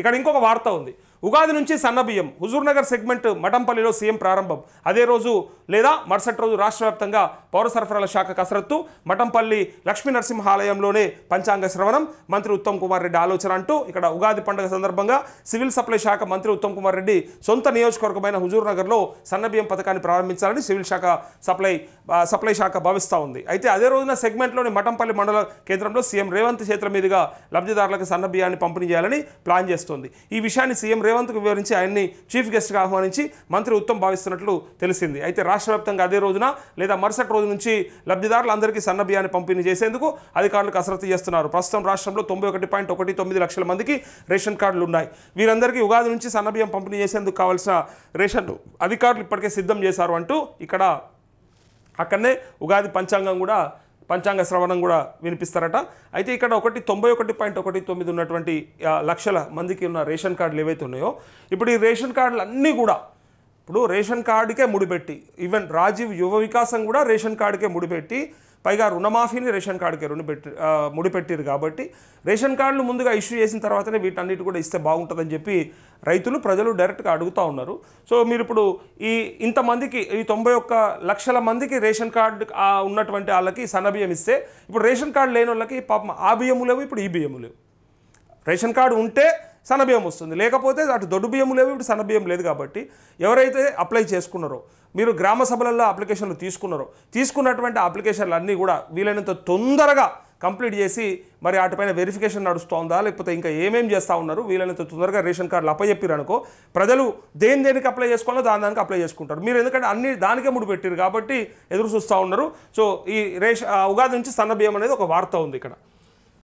ఇక్కడ ఇంకొక వార్త ఉంది. ఉగాది నుంచి సన్నబియ్యం హుజూర్నగర్ సెగ్మెంట్ మఠంపల్లిలో సీఎం ప్రారంభం. అదే రోజు లేదా మరుసటి రోజు రాష్ట్ర వ్యాప్తంగా పౌర సరఫరాల శాఖ కసరత్తు. మఠంపల్లి లక్ష్మీ నరసింహ ఆలయంలోనే పంచాంగ శ్రవణం. మంత్రి ఉత్తమ్ కుమార్ రెడ్డి ఆలోచన అంటూ ఇక్కడ ఉగాది పండుగ సందర్భంగా సివిల్ సప్లై శాఖ మంత్రి ఉత్తమ్ కుమార్ రెడ్డి సొంత నియోజకవర్గమైన హుజూర్నగర్లో సన్నబియ్యం పథకాన్ని ప్రారంభించాలని సివిల్ శాఖ సప్లై శాఖ భావిస్తూ ఉంది. అయితే అదే రోజున సెగ్మెంట్లోని మఠంపల్లి మండల కేంద్రంలో సీఎం రేవంత్ చేతుల మీదుగా లబ్ధిదారులకు సన్నబియ్యాన్ని పంపిణీ చేయాలని ప్లాన్ చేస్తోంది. ఈ విషయాన్ని సీఎం రేవంత్కు వివరించి ఆయన్ని చీఫ్ గెస్ట్గా ఆహ్వానించి మంత్రి ఉత్తమ్ భావిస్తున్నట్లు తెలిసింది. అయితే రాష్ట్ర వ్యాప్తంగా అదే రోజున లేదా మరుసటి రోజు నుంచి లబ్ధిదారులందరికీ సన్నబియ్యాన్ని పంపిణీ చేసేందుకు అధికారులు కసరత్తు చేస్తున్నారు. ప్రస్తుతం రాష్ట్రంలో 91.19 లక్షల మందికి రేషన్ కార్డులు ఉన్నాయి. వీరందరికీ ఉగాది నుంచి సన్నబియ్యం పంపిణీ చేసేందుకు కావాల్సిన రేషన్ అధికారులు ఇప్పటికే సిద్ధం చేశారు అంటూ ఇక్కడ అక్కడనే ఉగాది పంచాంగ శ్రవణం కూడా వినిపిస్తారట. అయితే ఇక్కడ 91.19 ఉన్నటువంటి లక్షల మందికి ఉన్న రేషన్ కార్డులు ఏవైతే ఉన్నాయో ఇప్పుడు ఈ రేషన్ కార్డులు అన్నీ కూడా ఇప్పుడు రేషన్ కార్డుకే ముడిపెట్టి ఈవెన్ రాజీవ్ యువ వికాసం కూడా రేషన్ కార్డుకే ముడిపెట్టి పైగా రుణమాఫీని రేషన్ కార్డుకే ముడిపెట్టారు. కాబట్టి రేషన్ కార్డులు ముందుగా ఇష్యూ చేసిన తర్వాతనే వీటన్నిటి కూడా ఇస్తే బాగుంటుందని చెప్పి రైతులు ప్రజలు డైరెక్ట్గా అడుగుతూ ఉన్నారు. సో మీరు ఇప్పుడు ఇంతమందికి 91 లక్షల మందికి రేషన్ కార్డు ఉన్నటువంటి వాళ్ళకి సన్నబియ్యం ఇస్తే ఇప్పుడు రేషన్ కార్డు లేని వాళ్ళకి పాపం ఆ బియ్యము లేవు, ఇప్పుడు ఈ బియ్యము లేవు. రేషన్ కార్డు ఉంటే సన్నబియ్యం వస్తుంది, లేకపోతే అటు దొడ్డు బియ్యము లేవు, ఇప్పుడు సన్నబియ్యం లేదు. కాబట్టి ఎవరైతే అప్లై చేసుకున్నారో మీరు గ్రామ సభలలో అప్లికేషన్లు తీసుకున్నటువంటి అప్లికేషన్లు అన్నీ కూడా వీలైనంత తొందరగా కంప్లీట్ చేసి మరి వాటిపైన వెరిఫికేషన్ నడుస్తుందా లేకపోతే ఇంకా ఏమేమి చేస్తూ ఉన్నారు వీలైనంత తొందరగా రేషన్ కార్డులు అప్పచెప్పారు అనుకో ప్రజలు దేనికి అప్లై చేసుకోవాలో దానికి అప్లై చేసుకుంటారు. మీరు ఎందుకంటే అన్ని దానికే ముడిపెట్టారు కాబట్టి ఎదురు చూస్తూ ఉన్నారు. సో ఈ ఉగాది నుంచి సన్నబియ్యం అనేది ఒక వార్త ఉంది ఇక్కడ.